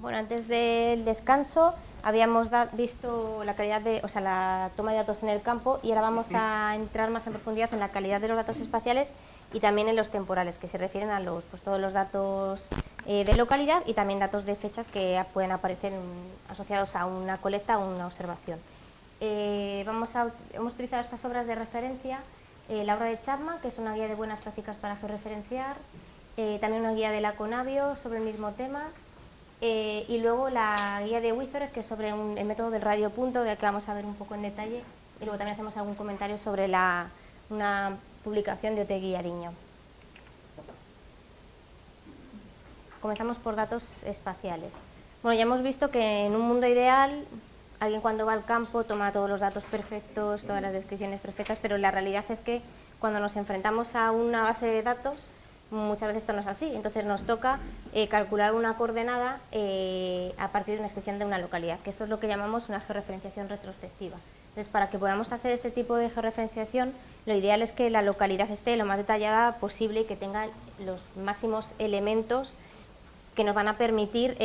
Bueno, antes del descanso habíamos visto la calidad de, la toma de datos en el campo, y ahora vamos a entrar más en profundidad en la calidad de los datos espaciales y también en los temporales, que se refieren a todos los datos de localidad y también datos de fechas que pueden aparecer asociados a una colecta o una observación. Hemos utilizado estas obras de referencia, la obra de Chapman, que es una guía de buenas prácticas para georreferenciar, también una guía de la Conavio sobre el mismo tema, y luego la guía de Wizard, que es sobre el método del radiopunto, que vamos a ver un poco en detalle, y luego también hacemos algún comentario sobre una publicación de Otegi Ariño. Comenzamos por datos espaciales. Bueno, ya hemos visto que en un mundo ideal, alguien cuando va al campo toma todos los datos perfectos, todas las descripciones perfectas, pero la realidad es que cuando nos enfrentamos a una base de datos, muchas veces esto no es así. Entonces nos toca calcular una coordenada a partir de una descripción de una localidad, que esto es lo que llamamos una georreferenciación retrospectiva. Entonces, para que podamos hacer este tipo de georreferenciación, lo ideal es que la localidad esté lo más detallada posible y que tenga los máximos elementos que nos van a permitir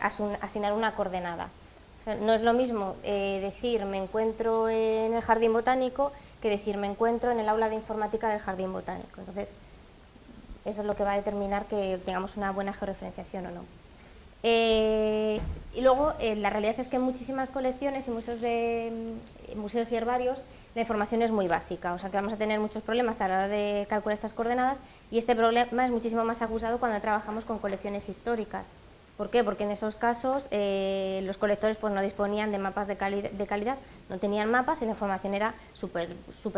asignar una coordenada. O sea, no es lo mismo decir me encuentro en el jardín botánico que decir me encuentro en el aula de informática del jardín botánico. Entonces, eso es lo que va a determinar que tengamos una buena georreferenciación o no. Y luego, la realidad es que en muchísimas colecciones y museos y herbarios la información es muy básica, o sea que vamos a tener muchos problemas a la hora de calcular estas coordenadas, y este problema es muchísimo más acusado cuando trabajamos con colecciones históricas. ¿Por qué? Porque en esos casos los colectores pues, no disponían de mapas de calidad, no tenían mapas y la información era súper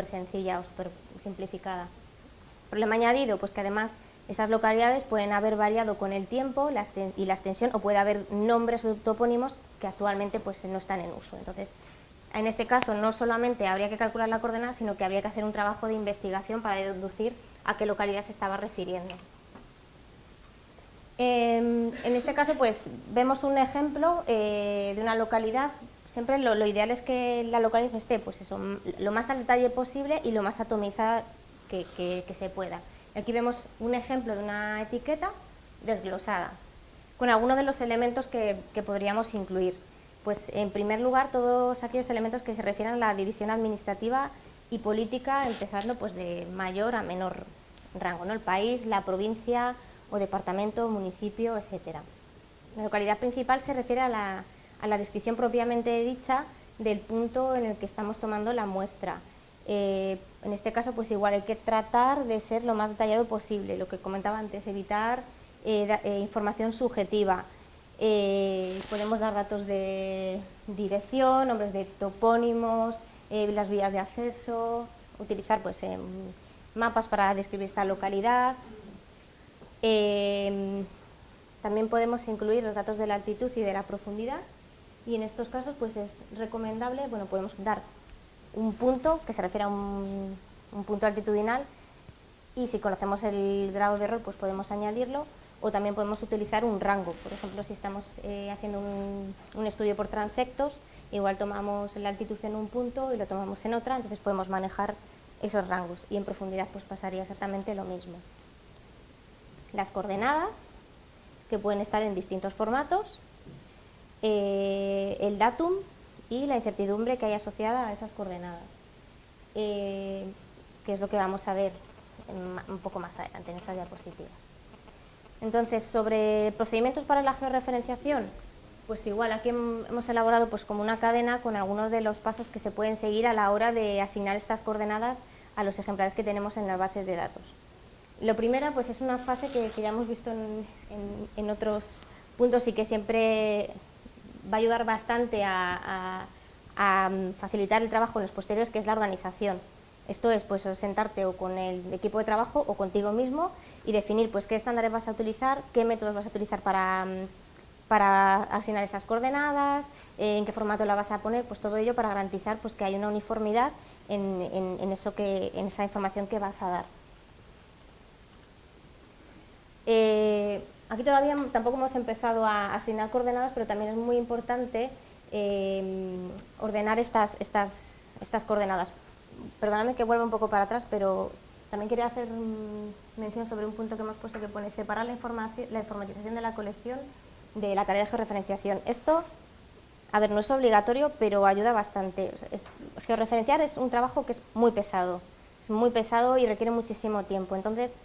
sencilla o súper simplificada. Problema añadido, pues que además esas localidades pueden haber variado con el tiempo y la extensión, o puede haber nombres o topónimos que actualmente pues, no están en uso. Entonces, en este caso no solamente habría que calcular la coordenada, sino que habría que hacer un trabajo de investigación para deducir a qué localidad se estaba refiriendo. En este caso pues vemos un ejemplo de una localidad. Siempre lo ideal es que la localidad esté pues eso, lo más al detalle posible y lo más atomizada que se pueda. Aquí vemos un ejemplo de una etiqueta desglosada, con algunos de los elementos que podríamos incluir. Pues en primer lugar, todos aquellos elementos que se refieren a la división administrativa y política, empezando pues de mayor a menor rango, ¿no? El país, la provincia o departamento, municipio, etcétera. La localidad principal se refiere a la descripción propiamente dicha del punto en el que estamos tomando la muestra. En este caso, pues igual hay que tratar de ser lo más detallado posible, lo que comentaba antes, evitar información subjetiva. Podemos dar datos de dirección, nombres de topónimos, las vías de acceso, utilizar pues, mapas para describir esta localidad. También podemos incluir los datos de la altitud y de la profundidad, y en estos casos pues, es recomendable, bueno, podemos dar un punto que se refiere a un punto altitudinal, y si conocemos el grado de error pues podemos añadirlo, o también podemos utilizar un rango. Por ejemplo, si estamos haciendo un estudio por transectos, igual tomamos la altitud en un punto y lo tomamos en otra, entonces podemos manejar esos rangos, y en profundidad pues pasaría exactamente lo mismo. Las coordenadas, que pueden estar en distintos formatos, el datum y la incertidumbre que hay asociada a esas coordenadas, que es lo que vamos a ver un poco más adelante en estas diapositivas. Entonces, sobre procedimientos para la georreferenciación, pues igual aquí hemos elaborado pues como una cadena con algunos de los pasos que se pueden seguir a la hora de asignar estas coordenadas a los ejemplares que tenemos en las bases de datos. Lo primero pues es una fase que ya hemos visto en otros puntos y que siempre va a ayudar bastante a facilitar el trabajo en los posteriores, que es la organización. Esto es pues sentarte o con el equipo de trabajo o contigo mismo y definir pues qué estándares vas a utilizar, qué métodos vas a utilizar para asignar esas coordenadas, en qué formato la vas a poner, pues todo ello para garantizar pues que hay una uniformidad en esa información que vas a dar. Aquí todavía tampoco hemos empezado a asignar coordenadas, pero también es muy importante ordenar estas coordenadas. Perdóname que vuelva un poco para atrás, pero también quería hacer mención sobre un punto que hemos puesto que pone separar la informatización de la colección de la tarea de georreferenciación. Esto, a ver, no es obligatorio, pero ayuda bastante. Georreferenciar es un trabajo que es muy pesado y requiere muchísimo tiempo. Entonces,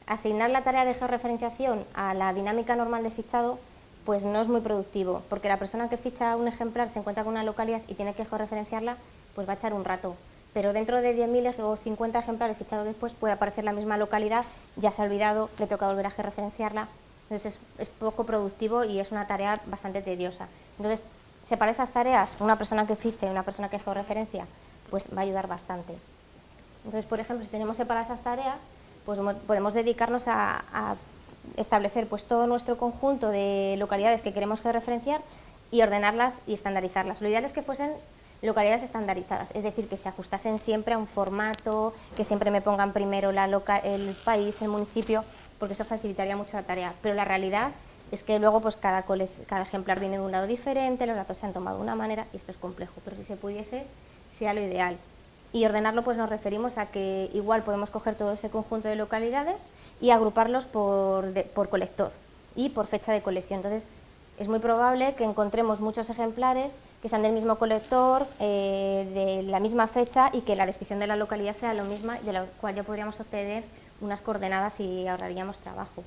asignar la tarea de georreferenciación a la dinámica normal de fichado, pues no es muy productivo, porque la persona que ficha un ejemplar se encuentra con una localidad y tiene que georreferenciarla, pues va a echar un rato. Pero dentro de 10.000 o 50 ejemplares fichados después puede aparecer la misma localidad, ya se ha olvidado, le toca volver a georreferenciarla. Entonces es poco productivo y es una tarea bastante tediosa. Entonces, separar esas tareas, una persona que fiche y una persona que georreferencia, pues va a ayudar bastante. Entonces, por ejemplo, si tenemos separadas esas tareas, pues podemos dedicarnos a establecer pues todo nuestro conjunto de localidades que queremos georreferenciar y ordenarlas y estandarizarlas. Lo ideal es que fuesen localidades estandarizadas, es decir, que se ajustasen siempre a un formato, que siempre me pongan primero el país, el municipio, porque eso facilitaría mucho la tarea. Pero la realidad es que luego pues cada ejemplar viene de un lado diferente, los datos se han tomado de una manera y esto es complejo, pero si se pudiese sería lo ideal. Y ordenarlo pues nos referimos a que igual podemos coger todo ese conjunto de localidades y agruparlos por colector y por fecha de colección. Entonces es muy probable que encontremos muchos ejemplares que sean del mismo colector, de la misma fecha y que la descripción de la localidad sea la misma, de la cual ya podríamos obtener unas coordenadas y ahorraríamos trabajo.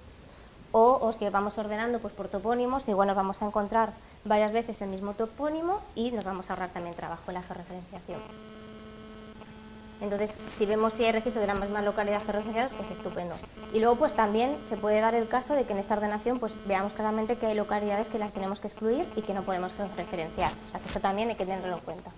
O si vamos ordenando pues por topónimos, igual nos vamos a encontrar varias veces el mismo topónimo y nos vamos a ahorrar también trabajo en la georreferenciación. Entonces, si vemos si hay registro de la misma localidad georreferenciados, pues estupendo. Y luego, pues también se puede dar el caso de que en esta ordenación pues veamos claramente que hay localidades que las tenemos que excluir y que no podemos georreferenciar. O sea, que esto también hay que tenerlo en cuenta.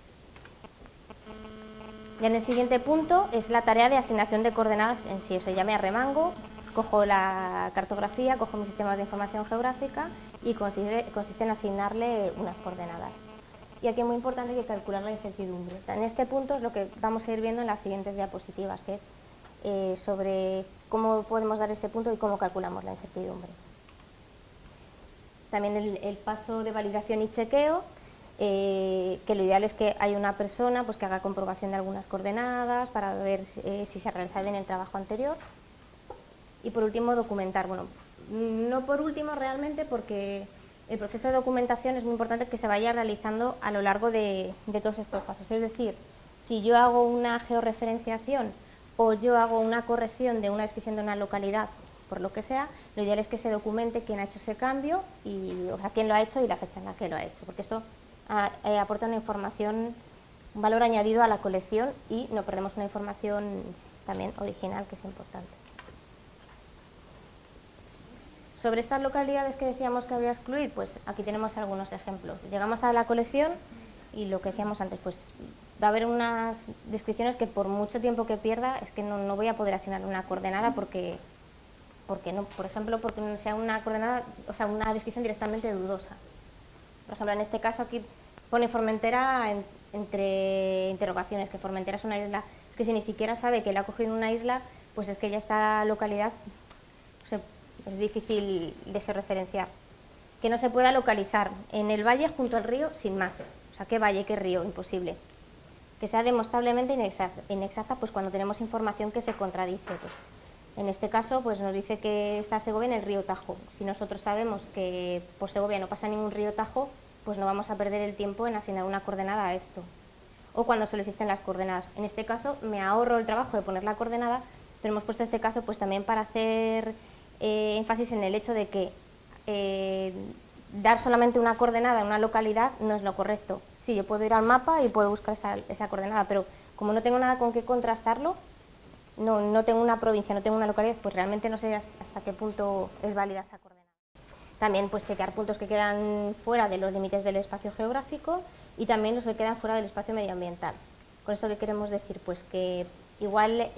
Ya en el siguiente punto es la tarea de asignación de coordenadas en sí. O sea, ya me arremango, cojo la cartografía, cojo mis sistemas de información geográfica y consiste en asignarle unas coordenadas. Y aquí es muy importante que calcular la incertidumbre. En este punto es lo que vamos a ir viendo en las siguientes diapositivas, que es sobre cómo podemos dar ese punto y cómo calculamos la incertidumbre. También el paso de validación y chequeo, que lo ideal es que haya una persona pues, que haga comprobación de algunas coordenadas para ver si se ha realizado bien el trabajo anterior. Y por último, documentar. Bueno, no por último realmente porque el proceso de documentación es muy importante que se vaya realizando a lo largo de todos estos pasos. Es decir, si yo hago una georreferenciación o yo hago una corrección de una descripción de una localidad, por lo que sea, lo ideal es que se documente quién ha hecho ese cambio, o sea, quién lo ha hecho y la fecha en la que lo ha hecho, porque esto aporta una información, un valor añadido a la colección y no perdemos una información también original, que es importante. Sobre estas localidades que decíamos que habría que excluir, pues aquí tenemos algunos ejemplos. Llegamos a la colección y lo que decíamos antes, pues va a haber unas descripciones que por mucho tiempo que pierda es que no voy a poder asignar una coordenada porque no, por ejemplo, porque sea una coordenada, o sea, una descripción directamente dudosa. Por ejemplo, en este caso aquí pone Formentera entre interrogaciones, que Formentera es una isla. Es que si ni siquiera sabe que la ha cogido en una isla, pues es que ya esta localidad, o sea, es difícil de georreferenciar. Que no se pueda localizar en el valle junto al río sin más. O sea, ¿qué valle, qué río? Imposible. Que sea demostrablemente inexacta, pues cuando tenemos información que se contradice. Pues en este caso pues nos dice que está Segovia en el río Tajo. Si nosotros sabemos que por Segovia no pasa ningún río Tajo, pues no vamos a perder el tiempo en asignar una coordenada a esto. O cuando solo existen las coordenadas. En este caso me ahorro el trabajo de poner la coordenada, pero hemos puesto este caso pues también para hacer énfasis en el hecho de que dar solamente una coordenada en una localidad no es lo correcto. Sí, yo puedo ir al mapa y puedo buscar esa coordenada, pero como no tengo nada con qué contrastarlo, no tengo una provincia, no tengo una localidad, pues realmente no sé hasta qué punto es válida esa coordenada. También pues chequear puntos que quedan fuera de los límites del espacio geográfico y también los que quedan fuera del espacio medioambiental. ¿Con esto qué queremos decir? Pues que igual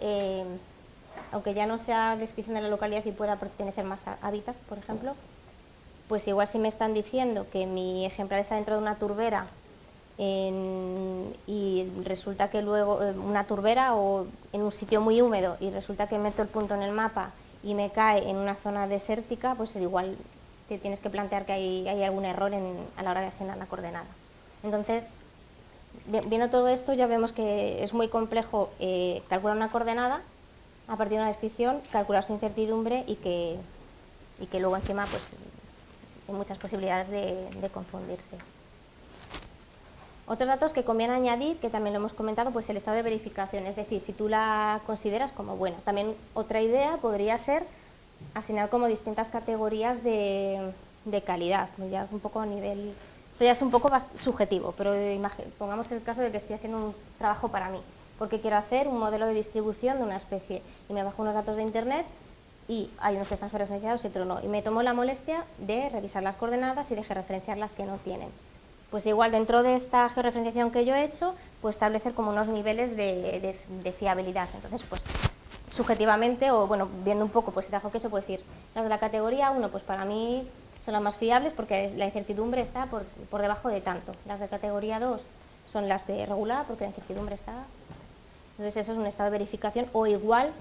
aunque ya no sea descripción de la localidad y pueda pertenecer más a hábitat, por ejemplo, pues igual si me están diciendo que mi ejemplar está dentro de una turbera y resulta que luego una turbera o en un sitio muy húmedo y resulta que meto el punto en el mapa y me cae en una zona desértica, pues igual te tienes que plantear que hay algún error a la hora de asignar la coordenada. Entonces, viendo todo esto ya vemos que es muy complejo calcular una coordenada a partir de una descripción, calcular su incertidumbre y que luego encima pues hay muchas posibilidades de confundirse. Otros datos que conviene añadir, que también lo hemos comentado, pues el estado de verificación, es decir, si tú la consideras como buena. También otra idea podría ser asignar como distintas categorías de calidad, pues ya es un poco a nivel, esto ya es un poco subjetivo, pero pongamos el caso de que estoy haciendo un trabajo para mí, porque quiero hacer un modelo de distribución de una especie y me bajo unos datos de internet y hay unos que están georreferenciados y otros no, y me tomo la molestia de revisar las coordenadas y de georreferenciar las que no tienen. Pues igual dentro de esta georreferenciación que yo he hecho, pues establecer como unos niveles de fiabilidad. Entonces, pues subjetivamente, o bueno, viendo un poco pues el trabajo que he hecho, puedo decir, las de la categoría 1, pues para mí son las más fiables porque la incertidumbre está por debajo de tanto. Las de categoría 2 son las de regular porque la incertidumbre está. Entonces eso es un estado de verificación, o igual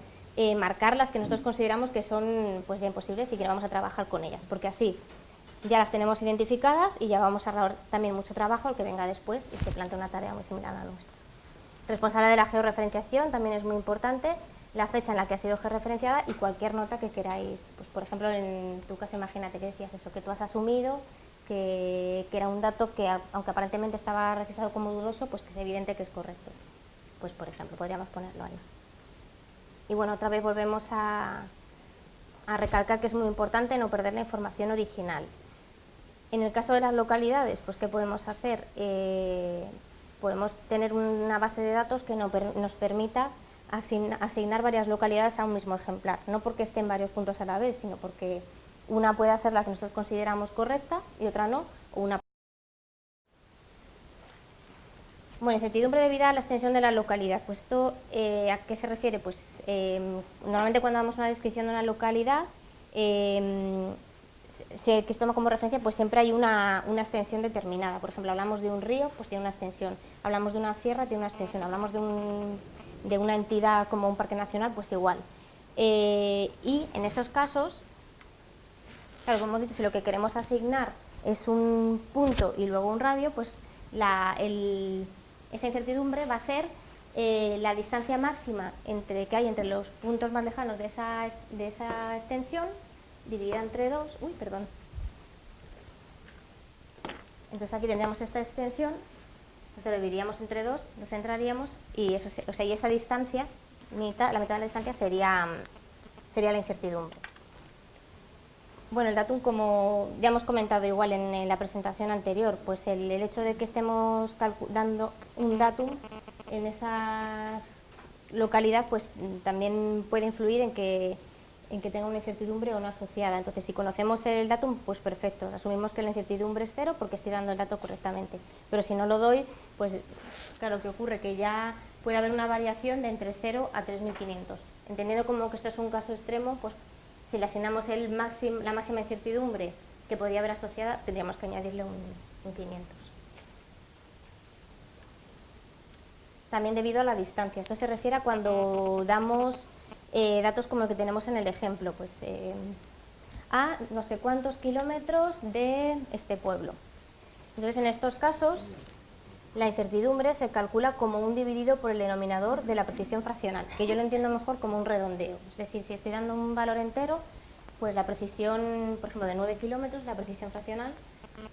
marcar las que nosotros consideramos que son pues ya imposibles y que no vamos a trabajar con ellas, porque así ya las tenemos identificadas y ya vamos a ahorrar también mucho trabajo al que venga después y se plantea una tarea muy similar a la nuestra. Responsable de la georreferenciación también es muy importante, la fecha en la que ha sido georreferenciada y cualquier nota que queráis. Pues por ejemplo, en tu caso, imagínate que decías eso, que tú has asumido que era un dato que, aunque aparentemente estaba registrado como dudoso, pues que es evidente que es correcto. Pues por ejemplo, podríamos ponerlo ahí. Y bueno, otra vez volvemos a recalcar que es muy importante no perder la información original. En el caso de las localidades, pues ¿qué podemos hacer? Podemos tener una base de datos que nos permita asignar varias localidades a un mismo ejemplar, no porque estén varios puntos a la vez, sino porque una puede ser la que nosotros consideramos correcta y otra no, o una. Bueno, incertidumbre debida a la extensión de la localidad. Pues esto, ¿a qué se refiere? Pues normalmente cuando damos una descripción de una localidad, que se toma como referencia, pues siempre hay una extensión determinada. Por ejemplo, hablamos de un río, pues tiene una extensión. Hablamos de una sierra, tiene una extensión. Hablamos de una entidad como un parque nacional, pues igual. Y en esos casos, claro, como hemos dicho, si lo que queremos asignar es un punto y luego un radio, pues esa incertidumbre va a ser la distancia máxima que hay entre los puntos más lejanos de esa extensión, dividida entre 2, entonces aquí tendríamos esta extensión, entonces lo dividiríamos entre 2, lo centraríamos y eso, y esa distancia, la mitad de la distancia sería la incertidumbre. Bueno, el datum, como ya hemos comentado igual en la presentación anterior, pues el hecho de que estemos dando un datum en esa localidad, pues también puede influir en que tenga una incertidumbre o no asociada. Entonces, si conocemos el datum, pues perfecto, asumimos que la incertidumbre es 0 porque estoy dando el dato correctamente. Pero si no lo doy, pues claro, ¿qué ocurre? Que ya puede haber una variación de entre 0 a 3500. Entendiendo como que esto es un caso extremo, pues si le asignamos la máxima incertidumbre que podría haber asociada, tendríamos que añadirle un 500. También debido a la distancia. Esto se refiere a cuando damos datos como el que tenemos en el ejemplo, pues a no sé cuántos kilómetros de este pueblo. Entonces, en estos casos, la incertidumbre se calcula como un dividido por el denominador de la precisión fraccional, que yo lo entiendo mejor como un redondeo. Es decir, si estoy dando un valor entero, pues la precisión, por ejemplo, de 9 kilómetros, la precisión fraccional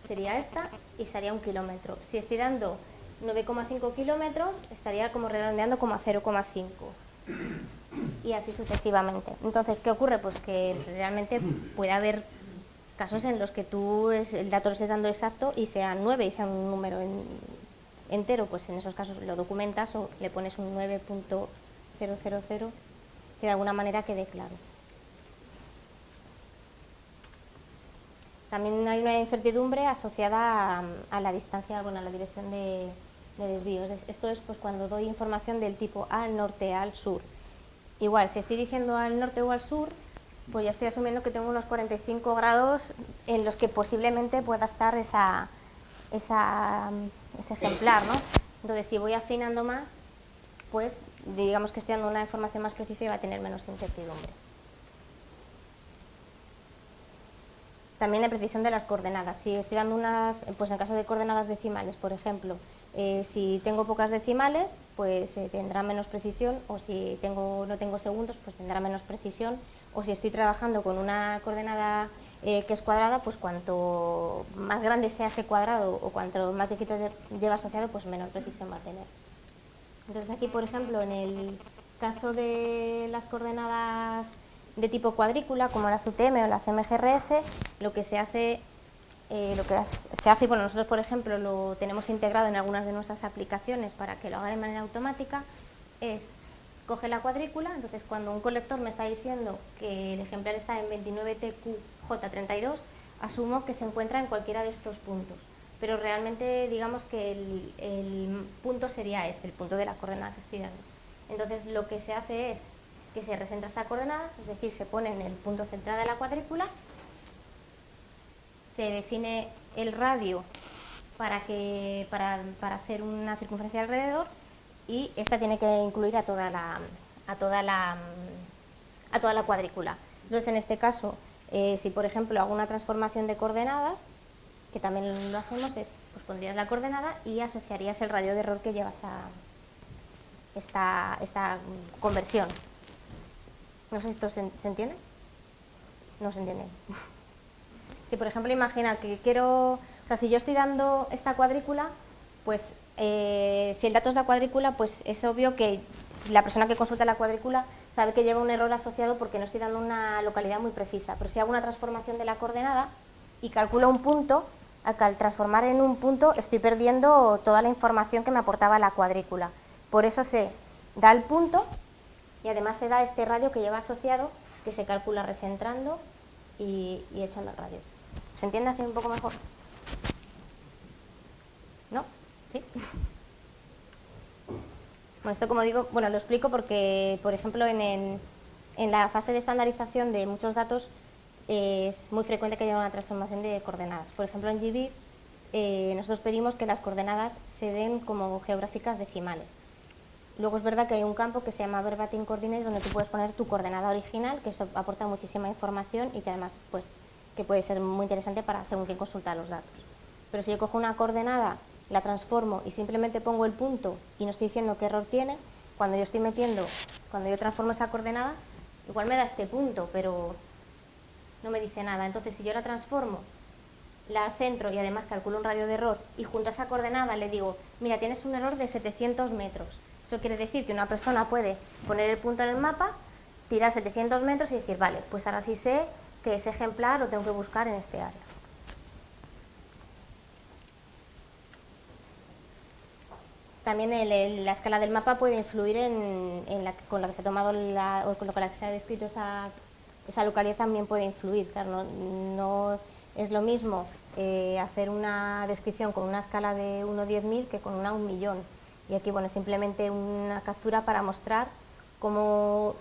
sería esta y sería 1 kilómetro. Si estoy dando 9,5 kilómetros, estaría como redondeando como a 0,5 y así sucesivamente. Entonces, ¿qué ocurre? Pues que realmente puede haber casos en los que tú el dato lo estés dando exacto y sea 9 y sea un número entero, pues en esos casos lo documentas o le pones un 9.000 que de alguna manera quede claro. También hay una incertidumbre asociada a la distancia, bueno, a la dirección de desvíos. Esto es pues cuando doy información del tipo al norte, al sur. Igual, si estoy diciendo al norte o al sur, pues ya estoy asumiendo que tengo unos 45 grados en los que posiblemente pueda estar ese ejemplar, ¿no? Entonces, si voy afinando más, pues digamos que estoy dando una información más precisa y va a tener menos incertidumbre. También la precisión de las coordenadas. Si estoy dando pues en caso de coordenadas decimales, por ejemplo, si tengo pocas decimales, pues tendrá menos precisión, o si no tengo segundos, pues tendrá menos precisión, o si estoy trabajando con una coordenada que es cuadrada, pues cuanto más grande sea ese cuadrado o cuanto más dígitos lleva asociado, pues menor precisión va a tener. Entonces aquí, por ejemplo, en el caso de las coordenadas de tipo cuadrícula, como las UTM o las MGRS, lo que se hace, y bueno, nosotros, por ejemplo, lo tenemos integrado en algunas de nuestras aplicaciones para que lo haga de manera automática, es coge la cuadrícula. Entonces cuando un colector me está diciendo que el ejemplar está en 29TQJ32, asumo que se encuentra en cualquiera de estos puntos, pero realmente digamos que el punto sería el punto de la coordenada que estoy dando. Entonces lo que se hace es que se recentra esta coordenada, es decir, se pone en el punto central de la cuadrícula, se define el radio para hacer una circunferencia alrededor, y esta tiene que incluir a toda la cuadrícula. Entonces, en este caso, si por ejemplo hago una transformación de coordenadas, que también lo hacemos, pues pondrías la coordenada y asociarías el radio de error que llevas a esta conversión. No sé si esto se entiende. No se entiende. Si por ejemplo imagina que si yo estoy dando esta cuadrícula, pues si el dato es la cuadrícula, pues es obvio que la persona que consulta la cuadrícula sabe que lleva un error asociado porque no estoy dando una localidad muy precisa. Pero si hago una transformación de la coordenada y calculo un punto, al transformar en un punto estoy perdiendo toda la información que me aportaba la cuadrícula. Por eso se da el punto y además se da este radio que lleva asociado, que se calcula recentrando y echando el radio. ¿Se entiende así un poco mejor? ¿No? ¿Sí? Bueno, esto, como digo, lo explico porque, por ejemplo, en la fase de estandarización de muchos datos es muy frecuente que haya una transformación de coordenadas. Por ejemplo, en GBIF nosotros pedimos que las coordenadas se den como geográficas decimales. Luego es verdad que hay un campo que se llama Verbatim Coordinates, donde tú puedes poner tu coordenada original, que eso aporta muchísima información y que además pues, que puede ser muy interesante para según quien consulta los datos. Pero si yo cojo una coordenada, la transformo y simplemente pongo el punto y no estoy diciendo qué error tiene, cuando yo transformo esa coordenada, igual me da este punto, pero no me dice nada. Entonces, si yo la transformo, la centro y además calculo un radio de error y junto a esa coordenada le digo, mira, tienes un error de 700 metros. Eso quiere decir que una persona puede poner el punto en el mapa, tirar 700 metros y decir, vale, pues ahora sí sé que ese ejemplar lo tengo que buscar en este área. También la escala del mapa puede influir con la que se ha tomado o con la que se ha descrito esa localidad, también puede influir. Claro, no es lo mismo hacer una descripción con una escala de 1 a 10.000 que con una a 1.000.000. Y aquí, bueno, simplemente una captura para mostrar cómo,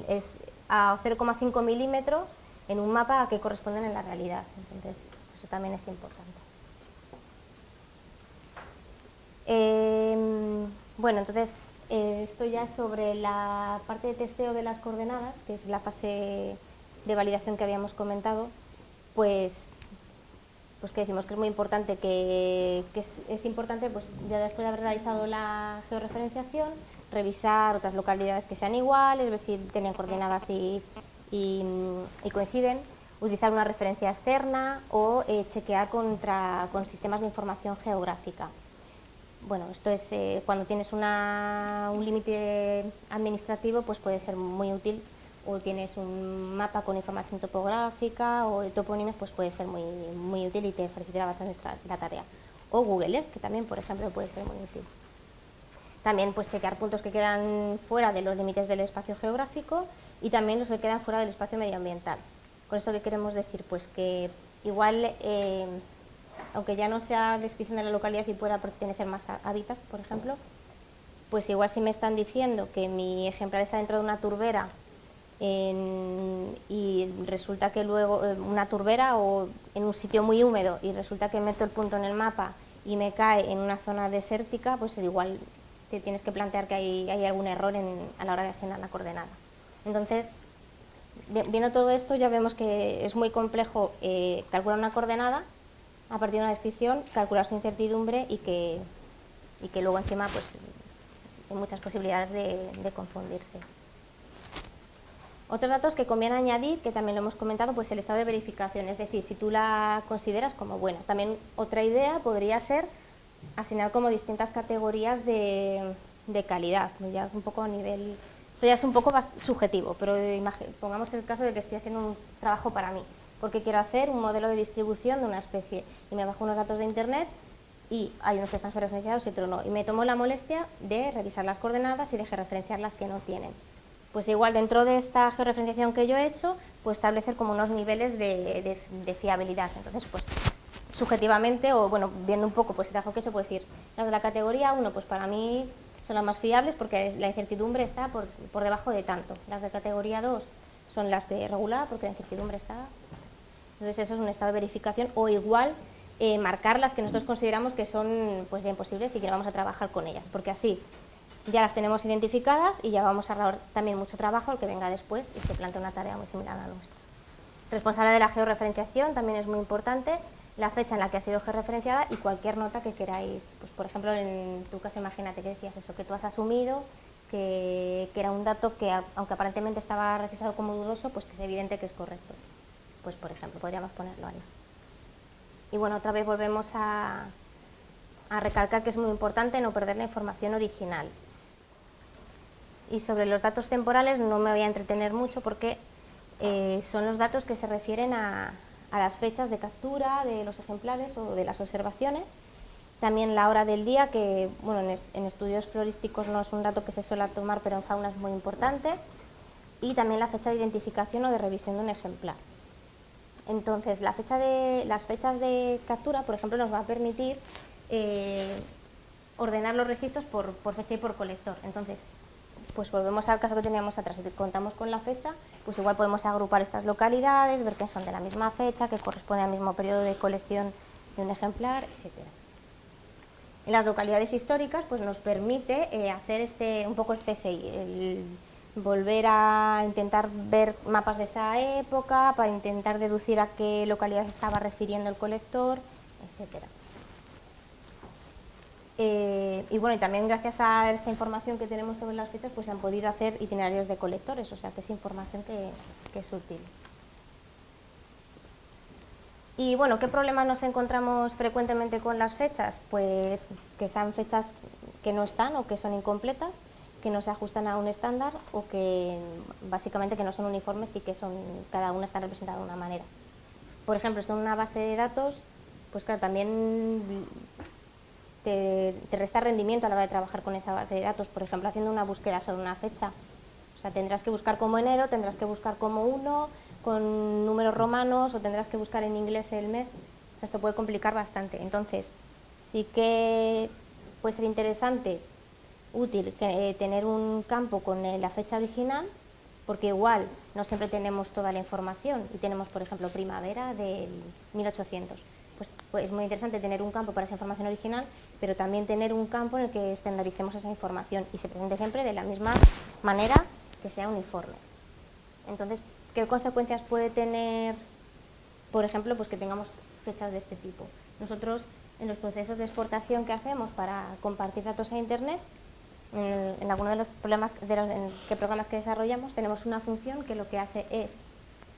es a 0,5 milímetros en un mapa a qué corresponden en la realidad. Entonces, eso también es importante. Bueno, entonces, esto ya es sobre la parte de testeo de las coordenadas, que es la fase de validación que habíamos comentado, pues que decimos que es muy importante, que es importante, pues ya después de haber realizado la georreferenciación, revisar otras localidades que sean iguales, ver si tenían coordenadas y coinciden, utilizar una referencia externa o chequear con sistemas de información geográfica. Bueno, esto es cuando tienes un límite administrativo, pues puede ser muy útil, o tienes un mapa con información topográfica o de topónimos, pues puede ser muy, muy útil y te facilitará bastante la tarea. O Google Earth, que también, por ejemplo, puede ser muy útil. También pues chequear puntos que quedan fuera de los límites del espacio geográfico y también los que quedan fuera del espacio medioambiental. ¿Con esto qué queremos decir? Pues que igual, aunque ya no sea descripción de la localidad y pueda pertenecer más a hábitat, por ejemplo, pues igual si me están diciendo que mi ejemplar está dentro de una turbera y resulta que luego una turbera o en un sitio muy húmedo y resulta que meto el punto en el mapa y me cae en una zona desértica, pues igual te tienes que plantear que hay algún error a la hora de asignar la coordenada. Entonces, viendo todo esto, ya vemos que es muy complejo calcular una coordenada a partir de una descripción, calcular su incertidumbre y que luego encima pues hay muchas posibilidades de confundirse. Otros datos que conviene añadir, que también lo hemos comentado, pues el estado de verificación, es decir, si tú la consideras como buena. También otra idea podría ser asignar como distintas categorías de calidad, ya es un poco a nivel, esto ya es un poco subjetivo, pero pongamos el caso de que estoy haciendo un trabajo para mí, porque quiero hacer un modelo de distribución de una especie y me bajo unos datos de internet y hay unos que están georreferenciados y otros no, y me tomo la molestia de revisar las coordenadas y de georreferenciar las que no tienen. Pues igual dentro de esta georreferenciación que yo he hecho, pues establecer como unos niveles de fiabilidad. Entonces, pues subjetivamente o bueno, viendo un poco pues el trabajo que he hecho, puedo decir, las de la categoría 1 pues para mí son las más fiables porque la incertidumbre está por debajo de tanto. Las de categoría 2 son las de regular porque la incertidumbre está. Entonces eso es un estado de verificación o igual marcar las que nosotros consideramos que son pues ya imposibles y que no vamos a trabajar con ellas, porque así ya las tenemos identificadas y ya vamos a ahorrar también mucho trabajo al que venga después y se plantea una tarea muy similar a la nuestra. Responsable de la georreferenciación también es muy importante, la fecha en la que ha sido georreferenciada y cualquier nota que queráis. Pues por ejemplo, en tu caso, imagínate que decías eso, que tú has asumido que era un dato que, aunque aparentemente estaba registrado como dudoso, pues que es evidente que es correcto. Pues por ejemplo, podríamos ponerlo ahí. Y bueno, otra vez volvemos a recalcar que es muy importante no perder la información original. Y sobre los datos temporales no me voy a entretener mucho porque son los datos que se refieren a las fechas de captura de los ejemplares o de las observaciones. También la hora del día, que bueno, en estudios florísticos no es un dato que se suele tomar, pero en fauna es muy importante. Y también la fecha de identificación o de revisión de un ejemplar. Entonces, las fechas de captura, por ejemplo, nos va a permitir ordenar los registros por fecha y por colector. Entonces, pues volvemos al caso que teníamos atrás, si contamos con la fecha, pues igual podemos agrupar estas localidades, ver que son de la misma fecha, que corresponde al mismo periodo de colección de un ejemplar, etc. En las localidades históricas pues nos permite hacer un poco el CSI, el volver a intentar ver mapas de esa época, para intentar deducir a qué localidad se estaba refiriendo el colector, etc. Y bueno, y también gracias a esta información que tenemos sobre las fechas, pues se han podido hacer itinerarios de colectores, o sea que es información que es útil. Y bueno, ¿qué problemas nos encontramos frecuentemente con las fechas? Pues que sean fechas que no están o que son incompletas, que no se ajustan a un estándar o que básicamente que no son uniformes y que cada una está representada de una manera. Por ejemplo, esto en una base de datos, pues claro, también te resta rendimiento a la hora de trabajar con esa base de datos, por ejemplo, haciendo una búsqueda sobre una fecha. O sea, tendrás que buscar como enero, tendrás que buscar como 1, con números romanos, o tendrás que buscar en inglés el mes. Esto puede complicar bastante. Entonces, sí que puede ser interesante, útil, tener un campo con la fecha original, porque igual no siempre tenemos toda la información y tenemos, por ejemplo, primavera del 1800. Pues es muy interesante tener un campo para esa información original, pero también tener un campo en el que estandaricemos esa información y se presente siempre de la misma manera, que sea uniforme. Entonces, ¿qué consecuencias puede tener, por ejemplo, pues que tengamos fechas de este tipo? Nosotros, en los procesos de exportación que hacemos para compartir datos a Internet, en alguno de los programas que desarrollamos, tenemos una función que lo que hace es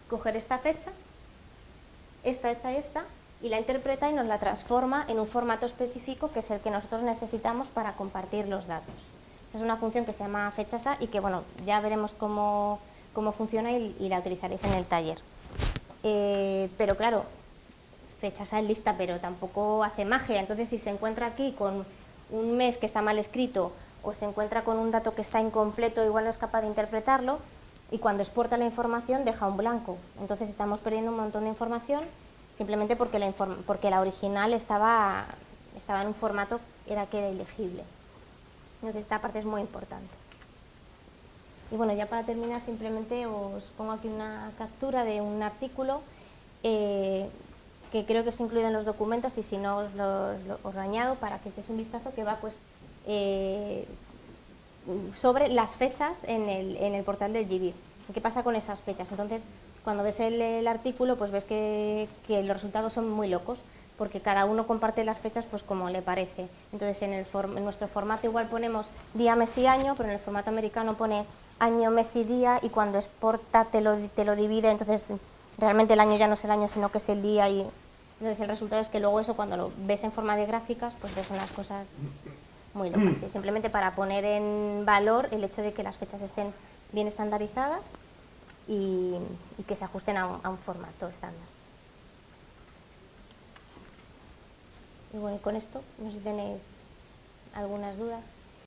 coger esta fecha, esta, y la interpreta y nos la transforma en un formato específico que es el que nosotros necesitamos para compartir los datos. Esa es una función que se llama fechasa y que bueno, ya veremos cómo funciona y la utilizaréis en el taller. Pero claro, fechasa es lista, pero tampoco hace magia. Entonces, si se encuentra aquí con un mes que está mal escrito o se encuentra con un dato que está incompleto, igual no es capaz de interpretarlo, y cuando exporta la información deja un blanco. Entonces estamos perdiendo un montón de información simplemente porque la original estaba en un formato que era ilegible. Entonces esta parte es muy importante. Y bueno, ya para terminar simplemente os pongo aquí una captura de un artículo que creo que os incluido en los documentos, y si no os lo añado para que echéis un vistazo, que va pues sobre las fechas en el portal del GBIF. ¿Qué pasa con esas fechas? Entonces, cuando ves el artículo, pues ves que los resultados son muy locos, porque cada uno comparte las fechas pues como le parece. Entonces en nuestro formato igual ponemos día, mes y año, pero en el formato americano pone año, mes y día, y cuando exporta te lo divide, entonces realmente el año ya no es el año, sino que es el día, y entonces el resultado es que luego eso cuando lo ves en forma de gráficas, pues ves unas cosas muy locas, y simplemente para poner en valor el hecho de que las fechas estén bien estandarizadas y que se ajusten a un formato estándar. Y bueno, con esto, no sé si tenéis algunas dudas.